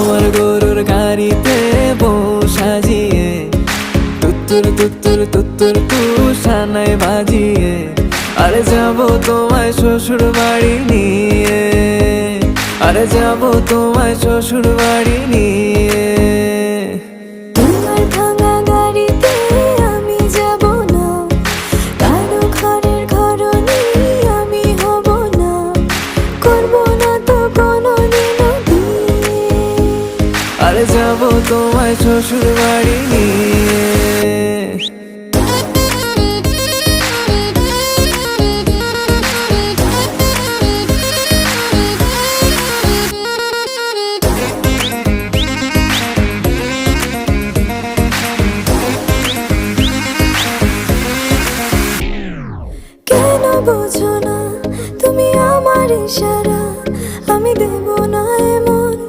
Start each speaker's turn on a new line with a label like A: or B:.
A: আমার গরুর গাড়িতে বউ সাজিয়ে তুত্তুর তুত্তুর তুত্তুর তুষানায় বাজিয়ে আরে যাবো তোমায় শ্বশুর বাড়ি নিয়ে, আরে যাবো তোমায় শ্বশুর বাড়ি নিয়ে।
B: তোমার ভাঙা গাড়িতে আমি যাব না, কারো ঘরের ঘরনি আমি হব না, করব না তো কোনোদিনও বিয়ে।
A: আরে যাবো তোমায় শ্বশুর